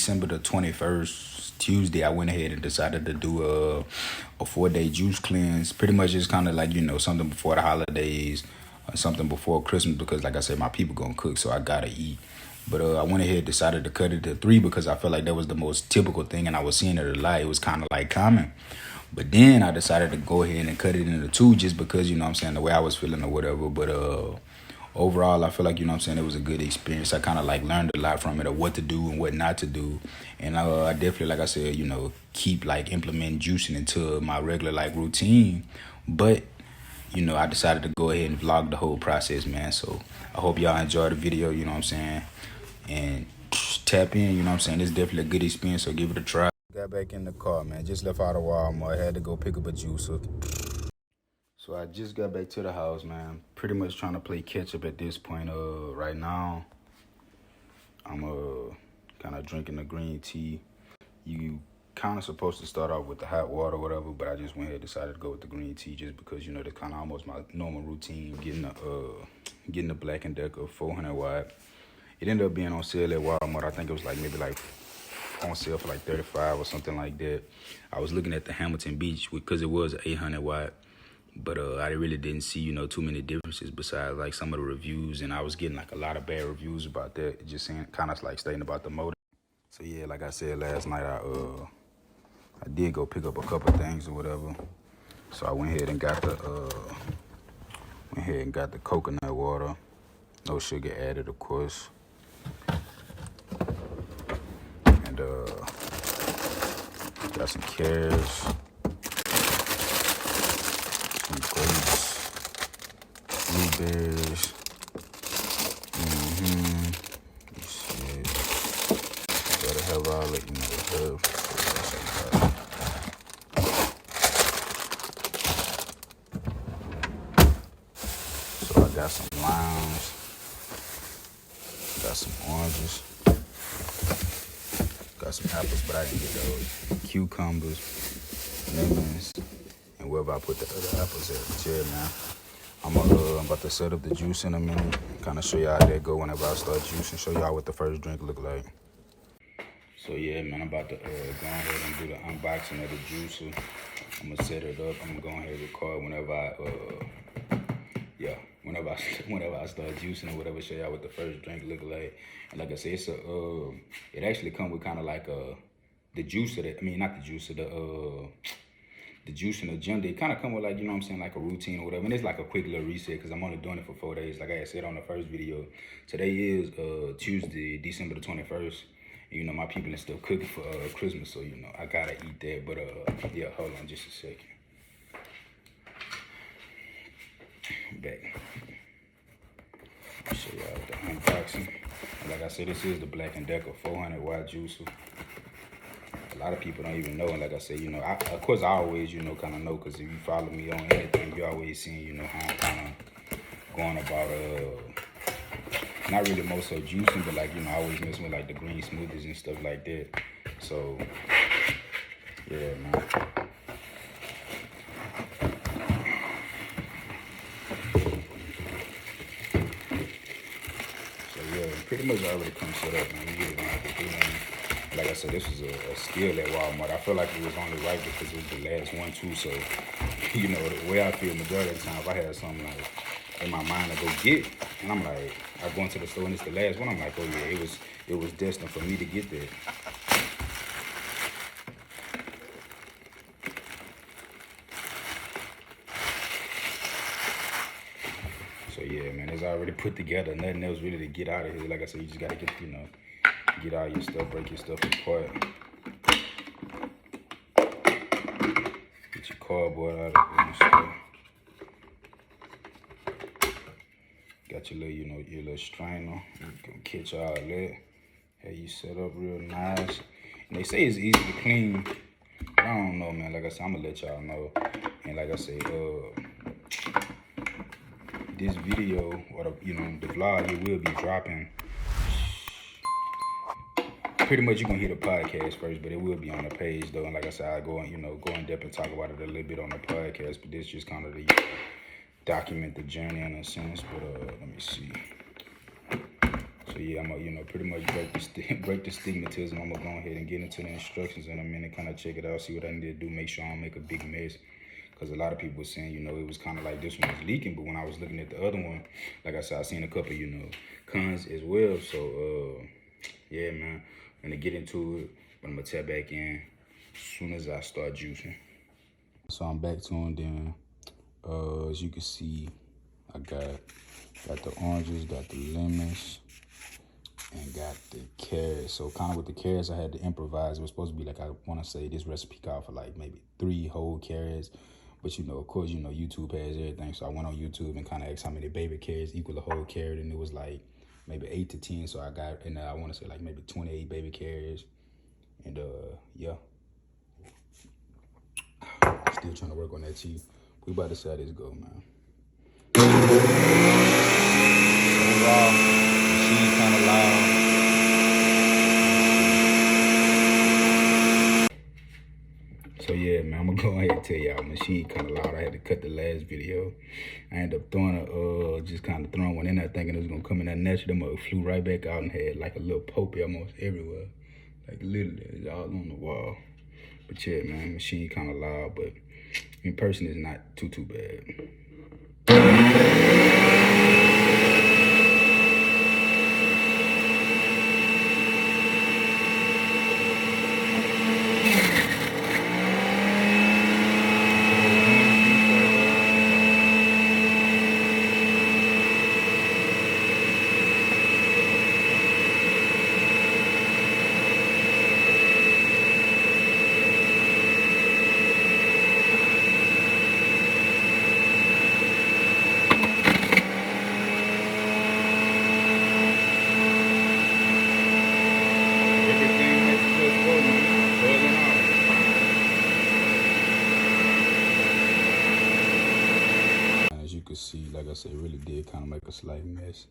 December the 21st, Tuesday, I went ahead and decided to do a 4-day juice cleanse. Pretty much just kind of like, something before the holidays, something before Christmas, because like I said, my people gonna cook, so I gotta eat. But I went ahead and decided to cut it to 3 because I felt like that was the most typical thing, and I was seeing it a lot. It was kind of like common. But then I decided to go ahead and cut it into 2 just because, the way I was feeling or whatever. But overall, I feel like, it was a good experience. I kind of like learned a lot from it of what to do and what not to do. And I definitely, like I said, keep like implementing juicing into my regular like routine. But, I decided to go ahead and vlog the whole process, man. So I hope y'all enjoy the video, and tap in, It's definitely a good experience, so give it a try. Got back in the car, man. Just left out of Walmart. Had to go pick up a juicer. So I just got back to the house, man. Pretty much trying to play catch up at this point. Right now, I'm kind of drinking the green tea. You kind of supposed to start off with the hot water or whatever, but I just went ahead and decided to go with the green tea just because, that's kind of almost my normal routine, getting the Black & Decker 400 watt. It ended up being on sale at Walmart. I think it was like maybe like on sale for like 35 or something like that. I was looking at the Hamilton Beach because it was 800 watt, but I really didn't see, too many differences besides like some of the reviews, and I was getting like a lot of bad reviews about that. It just saying kind of like stating about the motor. So yeah, like I said last night, I did go pick up a couple things or whatever. So I went ahead and got the coconut water, no sugar added, of course. And got some carrots, some grapes, blueberries. Shit. Gotta have all the, herbs. So I got some limes, got some oranges, got some apples, but I didn't get those. Cucumbers, lemons, and wherever I put the other apples at. Yeah, man. I'm about to set up the juice in a minute. Kind of show y'all how that go whenever I start juicing. Show y'all what the first drink look like. So yeah, man, I'm about to go ahead and do the unboxing of the juicer. I'm gonna set it up. I'm gonna go ahead and record whenever I start juicing or whatever. Show y'all what the first drink look like. And like I said, it actually come with kind of like the juicer. The juice and the gym, they kind of come with like, like a routine or whatever. And it's like a quick little reset because I'm only doing it for 4 days. Like I said on the first video, today is Tuesday, December the 21st. And, my people are still cooking for Christmas, so, I gotta eat that. But, yeah, hold on just a second. Back. I'll show y'all the unboxing. And like I said, this is the Black & Decker 400 watt juicer. A lot of people don't even know, and like I said, of course I always, kind of know, because if you follow me on anything, you always seen, how I'm kind of going about, not really more so juicing, but like, I always messing with like the green smoothies and stuff like that. So, yeah, man. So yeah, pretty much already come set up, man. You really don't have to do anything. Like I said, this was a steal at Walmart. I feel like it was only right because it was the last one too. So, the way I feel majority of the time, if I had something like in my mind to go get, and I'm like, I go into the store and it's the last one, I'm like, oh yeah, it was destined for me to get that. So yeah, man, it's already put together. Nothing else really to get out of here. Like I said, you just gotta get, get all your stuff, break your stuff apart. Get your cardboard out of it and stuff. Got your little, your little strainer. Gonna catch all that. Have you set up real nice. And they say it's easy to clean. I don't know, man. Like I said, I'm gonna let y'all know. And like I said, this video or the vlog, it will be dropping. Pretty much you're gonna hear the podcast first, but it will be on the page though. And like I said, I go in depth and talk about it a little bit on the podcast, but this just kind of the document the journey in a sense. But let me see. So yeah, I'm gonna, pretty much break the stigmatism. I'm gonna go ahead and get into the instructions in a minute, kind of check it out, see what I need to do, make sure I don't make a big mess. Because a lot of people were saying, it was kind of like this one was leaking, but when I was looking at the other one, like I said, I seen a couple, cons as well. So yeah, man, I'm gonna get into it, but I'm gonna tap back in as soon as I start juicing. So I'm back tuned in. As you can see, I got the oranges, got the lemons, and got the carrots. So kind of with the carrots, I had to improvise. It was supposed to be like, I want to say this recipe called for like maybe 3 whole carrots. But of course, YouTube has everything. So I went on YouTube and kind of asked how many baby carrots equal a whole carrot, and it was like maybe 8 to 10. So I got, and I want to say like maybe 28 baby carrots. And yeah, still trying to work on that too. We about to see how this go, man. Overall, machine's kind of loud. So yeah, man, I'm gonna go ahead and tell y'all, machine kind of loud. I had to cut the last video. I ended up throwing just kind of throwing one in there, thinking it was gonna come in that natural. Them flew right back out and had like a little pope almost everywhere, like literally all on the wall. But yeah, man, machine kind of loud, but in person it's not too bad. As you can see, like I said, it really did kind of make a slight mess.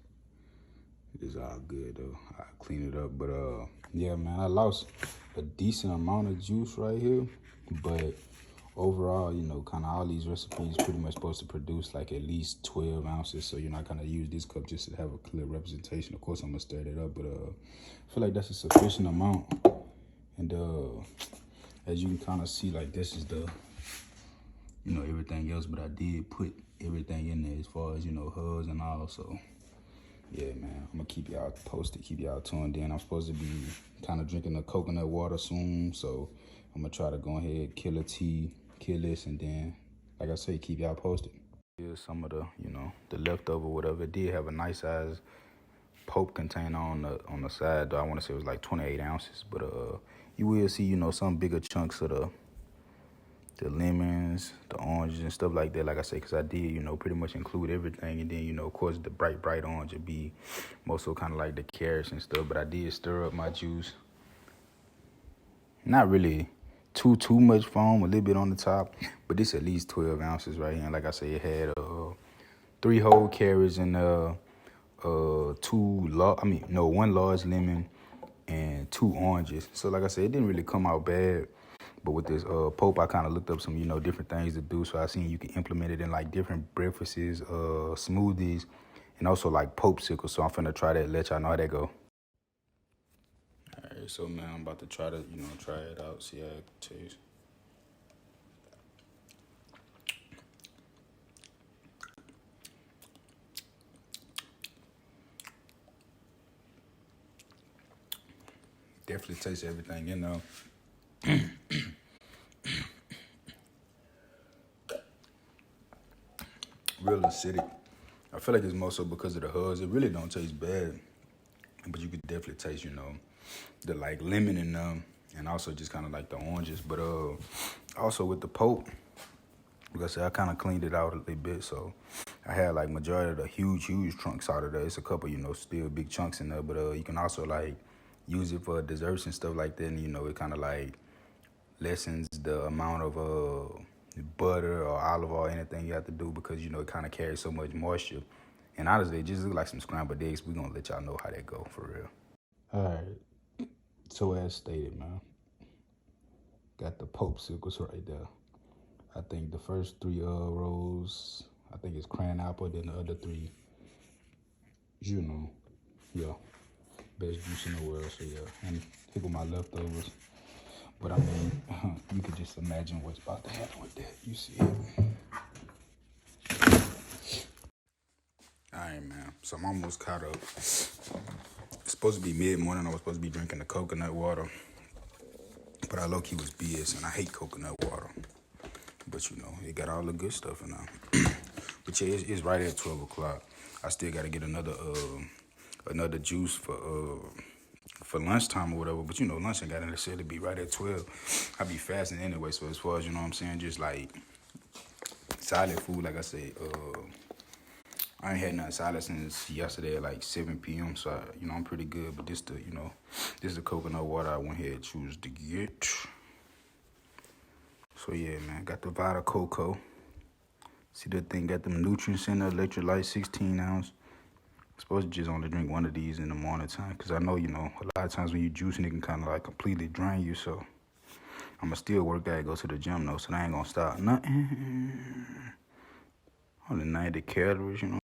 It's all good though. I clean it up, but yeah, man, I lost a decent amount of juice right here, but overall, kind of all these recipes pretty much supposed to produce like at least 12 ounces. So, I kind of use this cup just to have a clear representation. Of course, I'm gonna stir it up, but I feel like that's a sufficient amount. And as you can kind of see, like this is the, everything else, but I did put everything in there as far as, hubs and all. So yeah, man, I'm gonna keep y'all posted, keep y'all tuned in. I'm supposed to be kind of drinking the coconut water soon, so I'm gonna try to go ahead, kill a tea, kill this, and then, like I say, keep y'all posted. Here's some of the, the leftover whatever. It did have a nice size Pope container on the side, though. I want to say it was like 28 ounces, but you will see, some bigger chunks of the lemons, the oranges, and stuff like that. Like I say, because I did, pretty much include everything. And then, of course, the bright orange would be more so kind of like the carrots and stuff. But I did stir up my juice. Not really too much foam, a little bit on the top. But this at least 12 ounces right here. And like I say, it had 3 whole carrots and one large lemon and 2 oranges. So like I said, it didn't really come out bad. But with this Pope, I kind of looked up some, different things to do. So I seen you can implement it in like different breakfasts, smoothies, and also like popsicles. So I'm finna try that, let y'all know how that go. All right, so man, I'm about to try to, try it out, see how it tastes. Definitely taste everything, Real acidic. I feel like it's more so because of the hubs. It really don't taste bad, but you could definitely taste, the like lemon in them, and also just kind of like the oranges. But also with the Pope, like I said, I kind of cleaned it out a little bit, so I had like majority of the huge chunks out of there. It's a couple, still big chunks in there, but you can also like use it for desserts and stuff like that, and it kind of like lessens the amount of butter or olive oil, anything you have to do, because it kind of carries so much moisture. And honestly, it just look like some scrambled eggs. We're gonna let y'all know how that go for real. All right, so as stated, man, got the popsicles right there. I think the first 3 rows, I think it's crayon apple, then the other 3, yeah. best juice in the world. So yeah, and here go my leftovers. But I mean, you could just imagine what's about to happen with that. You see it. All right, man. So I'm almost caught up. It's supposed to be mid-morning. I was supposed to be drinking the coconut water. But I low-key was BS, and I hate coconut water. But, you know, it got all the good stuff in there. But, yeah, it's right at 12 o'clock. I still got to get another juice for lunchtime or whatever. But, you know, lunch ain't got to necessarily be right at 12. I be fasting anyway. So, as far as, you know what I'm saying, just, like, solid food, like I said, I ain't had nothing solid since yesterday at like 7 p.m. So, you know, I'm pretty good. But this is the coconut water I went ahead and choose to get. So, yeah, man. Got the Vita Coco. See that thing got them nutrients in the electrolyte, 16 ounce. I'm supposed to just only drink one of these in the morning time. Because I know, you know, a lot of times when you juicing, it can kind of like completely drain you. So, I'm going to still work out and go to the gym, though. So, I ain't going to stop nothing. Only 90 calories, you know.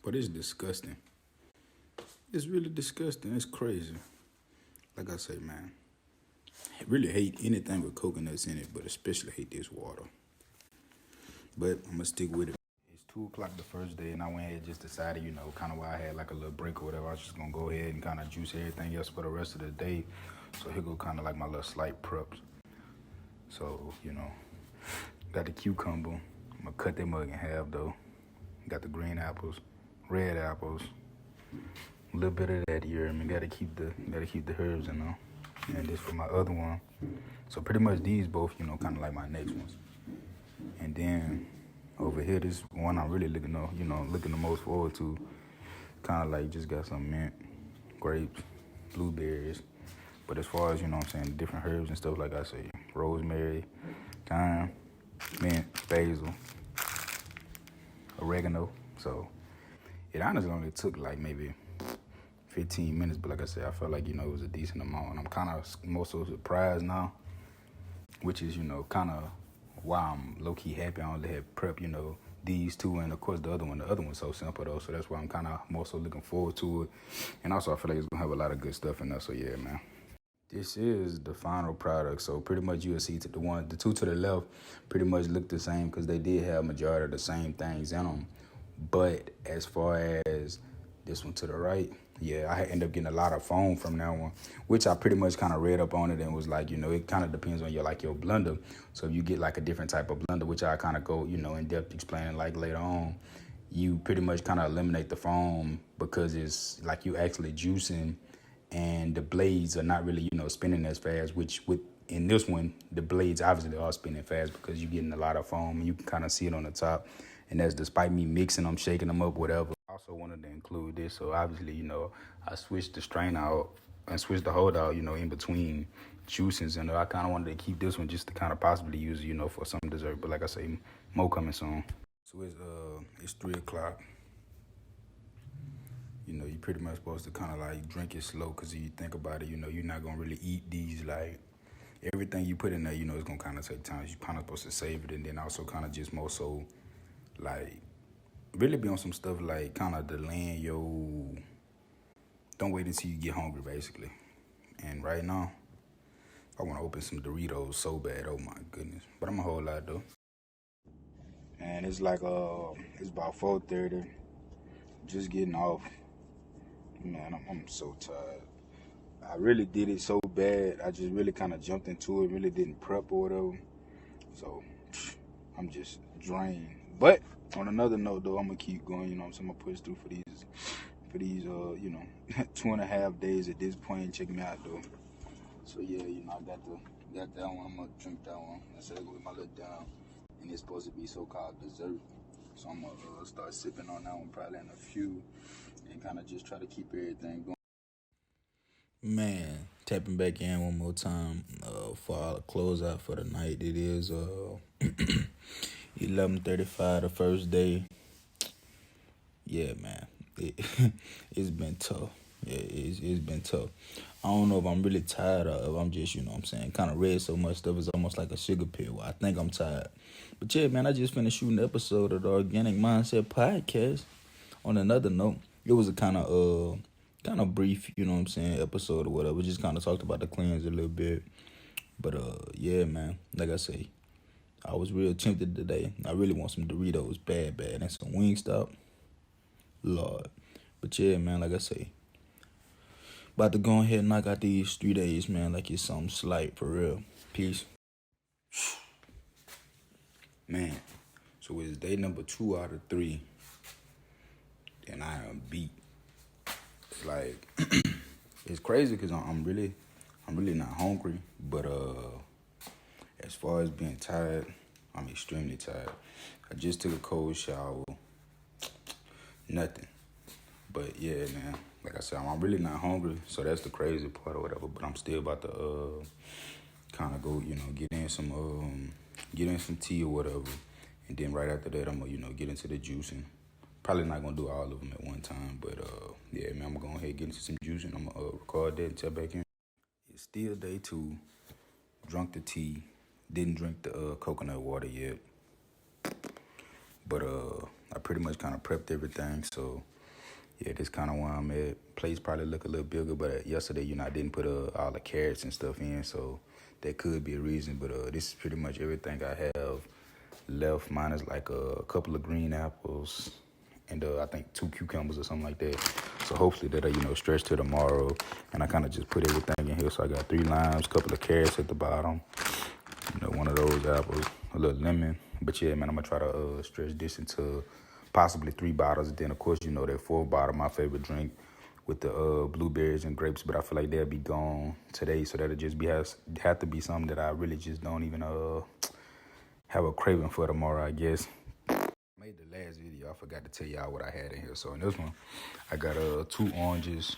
But it's disgusting. It's really disgusting. It's crazy. Like I say, man, I really hate anything with coconuts in it, but especially hate this water. But I'm going to stick with it. It's 2 o'clock the first day, and I went ahead and just decided, you know, kind of while I had like a little break or whatever, I was just going to go ahead and kind of juice everything else for the rest of the day. So here go kind of like my little slight preps. So, you know, got the cucumber. I'm going to cut that mug in half, though. Got the green apples, red apples, a little bit of that here. I mean, gotta keep the herbs in there. And this for my other one. So pretty much these both, you know, kind of like my next ones. And then over here, this one I'm really looking the most forward to. Kind of like just got some mint, grapes, blueberries. But as far as, you know what I'm saying, different herbs and stuff, like I say, rosemary, thyme, mint, basil, oregano. So it honestly only took like maybe 15 minutes, but like I said, I felt like, you know, it was a decent amount. And I'm kind of more so surprised now, which is, you know, kind of why I'm low-key happy. I only had prep, you know, these two, and of course the other one's so simple though, so that's why I'm kind of more so looking forward to it. And also I feel like it's gonna have a lot of good stuff in there. So yeah, man, this is the final product. So pretty much you'll see the two to the left pretty much look the same because they did have majority of the same things in them. But as far as this one to the right, yeah, I ended up getting a lot of foam from that one, which I pretty much kind of read up on it and was like, you know, it kind of depends on your blender. So if you get like a different type of blender, which I kind of go, you know, in depth explaining like later on, you pretty much kind of eliminate the foam because it's like you actually juicing and the blades are not really, you know, spinning as fast, which in this one, the blades obviously are spinning fast because you're getting a lot of foam and you can kind of see it on the top. And that's despite me mixing them, shaking them up, whatever. I also wanted to include this. So obviously, you know, I switched the strain out and switched the hold out, you know, in between juicings. And I kind of wanted to keep this one just to kind of possibly use, you know, for some dessert. But like I say, more coming soon. So it's 3 o'clock. You know, you're pretty much supposed to kind of like drink it slow because if you think about it, you know, you're not going to really eat these like everything you put in there, you know, it's going to kind of take time. You're kind of supposed to save it and then also kind of just more so like really be on some stuff like kind of delaying don't wait until you get hungry basically. And right now, I want to open some Doritos so bad, oh my goodness. But I'm a whole lot though. And it's like, it's about 4:30, just getting off. Man, I'm so tired. I really did it so bad, I just really kind of jumped into it, really didn't prep or whatever. So, I'm just drained. But on another note, though, I'm gonna keep going. You know, I'm gonna push through for these, you know, 2.5 days at this point. Check me out, though. So yeah, you know, I got that one. I'm gonna drink that one. That's gonna be my little down, and it's supposed to be so-called dessert. So I'm gonna start sipping on that one probably in a few, and kind of just try to keep everything going. Man, tapping back in one more time for our closeout for the night. It is 11:35, the first day. Yeah, man, it's been tough. Yeah, it's been tough. I don't know if I'm really tired or if I'm just, you know what I'm saying, kind of read so much stuff. It's almost like a sugar pill. I think I'm tired. But yeah, man, I just finished shooting an episode of the Organic Mindset podcast. On another note, it was a kind of brief, you know what I'm saying, episode or whatever. Just kind of talked about the cleanse a little bit. But yeah, man, like I say, I was real tempted today. I really want some Doritos bad, and some Wingstop. Lord. But yeah, man, like I say, about to go ahead and knock out these 3 days, man, like it's something slight for real. Peace. Man, so it's day number 2 out of 3, and I am beat. Like, it's crazy because I'm really not hungry, but as far as being tired, I'm extremely tired. I just took a cold shower, nothing. But yeah, man, like I said, I'm really not hungry, so that's the crazy part or whatever. But I'm still about to kind of go, get in some tea or whatever, and then right after that, I'm gonna, get into the juicing. Probably not gonna do all of them at one time, but yeah, man, I'm gonna go ahead and get into some juicing. I'm gonna record that and tap back in. It's still day 2. Drunk the tea. Didn't drink the coconut water yet, but I pretty much kind of prepped everything. So yeah, this kind of where I'm at. Place probably look a little bigger, but yesterday, I didn't put all the carrots and stuff in, so that could be a reason. But this is pretty much everything I have left. Mine is like a couple of green apples and I think 2 cucumbers or something like that. So hopefully that'll, stretch to tomorrow. And I kind of just put everything in here. So I got 3 limes, couple of carrots at the bottom, one of those apples, a little lemon. But yeah, man, I'm gonna try to stretch this into possibly 3 bottles. And then of course, that 4th bottle, my favorite drink with the blueberries and grapes. But I feel like they'll be gone today. So that'll just have to be something that I really just don't even have a craving for tomorrow, I guess. Made the last video, I forgot to tell y'all what I had in here. So in this one, I got 2 oranges,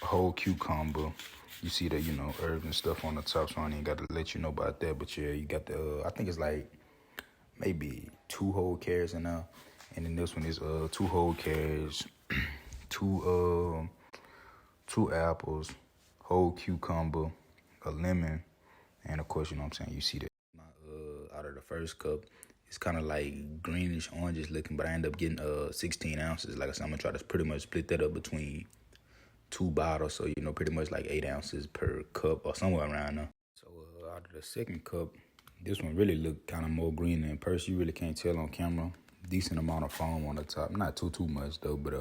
a whole cucumber. You see the, herbs and stuff on the top, so I ain't got to let you know about that. But yeah, you got the, I think it's like maybe 2 whole carrots in there. And then this one is 2 whole carrots, 2 apples, whole cucumber, a lemon, and of course, I'm saying, you see that. Out of the first cup, it's kind of like greenish oranges looking, but I end up getting 16 ounces. Like I said, I'm gonna try to pretty much split that up between 2 bottles, so pretty much like 8 ounces per cup or somewhere around there. So out of the second cup, this one really looked kind of more green than in person. You really can't tell on camera. Decent amount of foam on the top, not too much though, but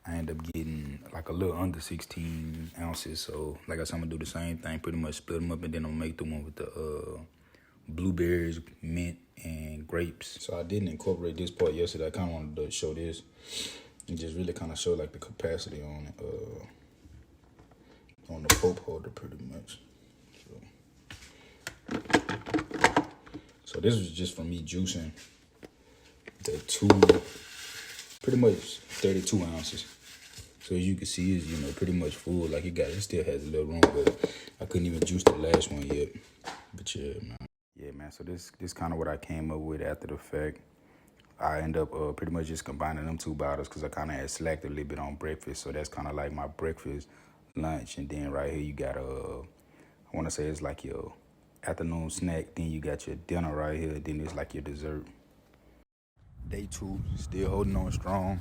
I end up getting like a little under 16 ounces. So like I said, I'm gonna do the same thing, pretty much split them up, and then I'm gonna make the one with the blueberries, mint, and grapes. So I didn't incorporate this part yesterday. I kind of wanted to show this and just really kind of show like the capacity on it, on the Pope holder pretty much. So this was just from me juicing the 2, pretty much 32 ounces. So as you can see, it's, pretty much full. Like it still has a little room, but I couldn't even juice the last one yet. But yeah, man. Yeah, man, so this kind of what I came up with after the fact. I end up pretty much just combining them 2 bottles because I kind of had slacked a little bit on breakfast. So that's kind of like my breakfast, lunch, and then right here you got I want to say it's like your afternoon snack. Then you got your dinner right here. Then it's like your dessert. Day 2, still holding on strong.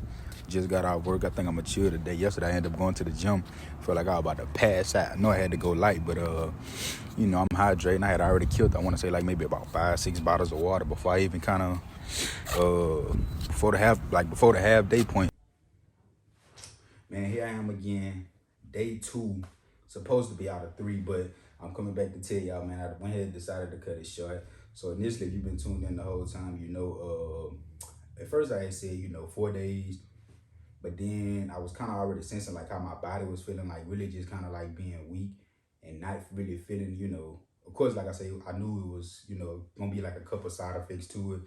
Just got out of work. I think I'm gonna chill today. Yesterday I ended up going to the gym. Felt like I was about to pass out. I know I had to go light, but I'm hydrating. I had already killed, I want to say like maybe about 5-6 bottles of water before I even kind of before the half day point. Man, here I am again, day 2, supposed to be out of 3, but I'm coming back to tell y'all, man, I went ahead and decided to cut it short. So initially, if you've been tuned in the whole time, at first I had said, 4 days, but then I was kind of already sensing like how my body was feeling, like really just kind of like being weak and not really feeling, of course, like I say, I knew it was, gonna be like a couple side effects to it,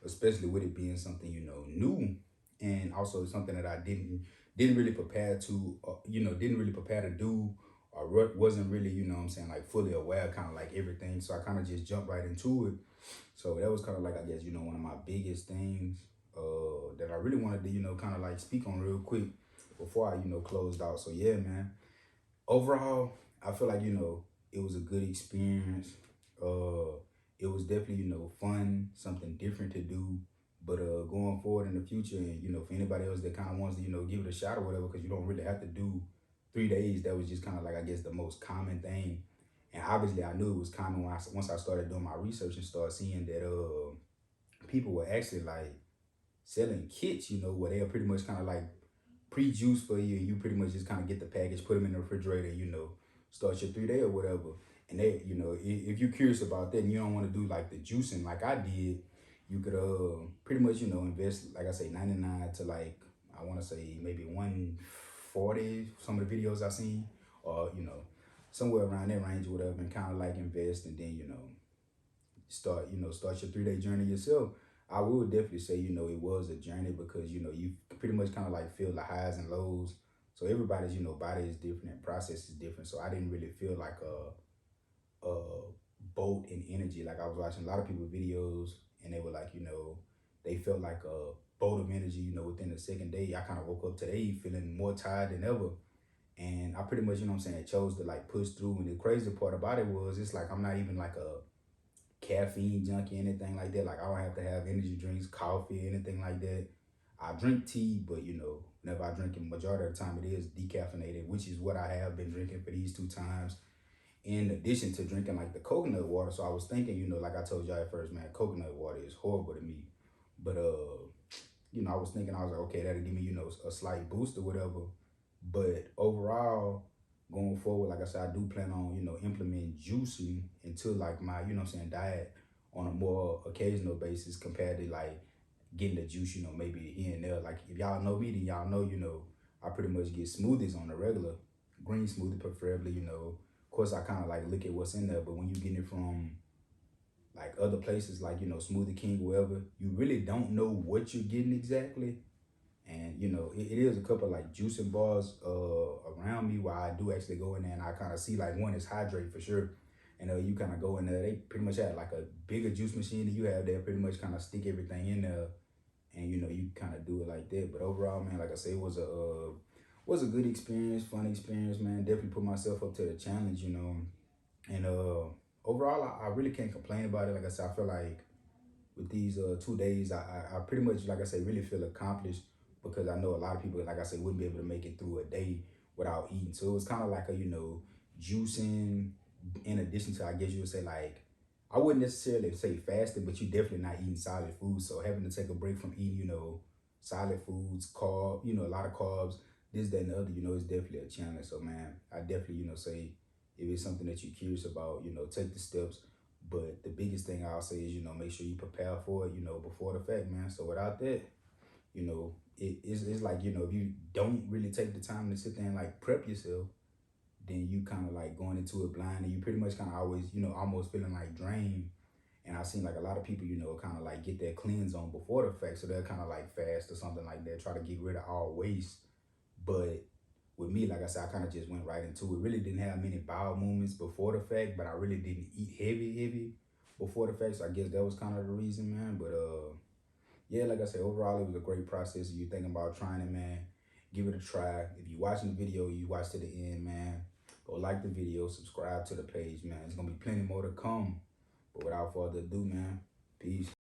especially with it being something, new, and also something that I didn't really prepare to, didn't really prepare to do, or wasn't really, like fully aware, kind of like everything. So I kind of just jumped right into it. So that was kind of like, I guess, one of my biggest things that I really wanted to, kind of like speak on real quick before I, closed out. So yeah, man, Overall, I feel like, it was a good experience. Uh, it was definitely, fun, something different to do. But going forward in the future, and for anybody else that kind of wants to, give it a shot or whatever, because you don't really have to do 3 days. That was just kind of like, I guess, the most common thing. And obviously, I knew it was common once I started doing my research and started seeing that people were actually like selling kits, where they're pretty much kind of like pre-juice for you, and you pretty much just kind of get the package, put them in the refrigerator, start your 3 day or whatever. And they, if you're curious about that and you don't want to do like the juicing like I did, you could pretty much, invest, like I say, 99 to like, I want to say maybe 140, some of the videos I seen, or somewhere around that range or whatever, and kind of like invest, and then start your 3 day journey yourself. I would definitely say, it was a journey, because, you pretty much kind of like feel the highs and lows. So everybody's, body is different and process is different. So I didn't really feel like a boat in energy. Like I was watching a lot of people videos, and they were like, they felt like a boat of energy, within the second day. I kind of woke up today feeling more tired than ever. And I pretty much, you know what I'm saying, chose to like push through. And the crazy part about it was, it's like I'm not even like a caffeine junkie, anything like that. Like I don't have to have energy drinks, coffee, anything like that. I drink tea, but whenever I drink it, majority of the time it is decaffeinated, which is what I have been drinking for these 2 times. In addition to drinking like the coconut water. So I was thinking, like I told y'all at first, man, coconut water is horrible to me. But I was thinking, I was like, okay, that'll give me, a slight boost or whatever. But overall, going forward, like I said, I do plan on, implementing juicing into like my, diet on a more occasional basis, compared to like getting the juice, maybe here and there. Like if y'all know me, then y'all know, I pretty much get smoothies on the regular, green smoothie preferably, Of course, I kind of like look at what's in there, but when you getting it from like other places, like, Smoothie King, wherever, you really don't know what you're getting exactly. And it is a couple like juicing bars around me where I do actually go in there, and I kind of see like one is hydrate for sure. And you kind of go in there, they pretty much have like a bigger juice machine that you have there, pretty much kind of stick everything in there, and you kind of do it like that. But overall, man, like I say, it was a good experience, fun experience, man. Definitely put myself up to the challenge, And overall, I really can't complain about it. Like I said, I feel like with these 2 days, I pretty much, like I say, really feel accomplished, because I know a lot of people, like I say, wouldn't be able to make it through a day without eating. So it was kind of like a, juicing, in addition to, I guess you would say, like, I wouldn't necessarily say fasting, but you definitely not eating solid foods. So having to take a break from eating, solid foods, a lot of carbs, this, that, and the other, is definitely a challenge. So man, I definitely, say, if it's something that you're curious about, take the steps. But the biggest thing I'll say is, make sure you prepare for it, before the fact, man. So without that, it's like, if you don't really take the time to sit there and like prep yourself, then you kind of like going into it blind, and you pretty much kind of always, almost feeling like drained. And I've seen like a lot of people, kind of like get their cleanse on before the fact. So they're kind of like fast or something like that, try to get rid of all waste. But with me, like I said, I kind of just went right into it. Really didn't have many bowel movements before the fact, but I really didn't eat heavy before the fact. So I guess that was kind of the reason, man. But yeah, like I said, overall it was a great process. If you're thinking about trying it, man, give it a try. If you're watching the video, you watch to the end, man. Go like the video, subscribe to the page, man. There's gonna be plenty more to come. But without further ado, man, peace.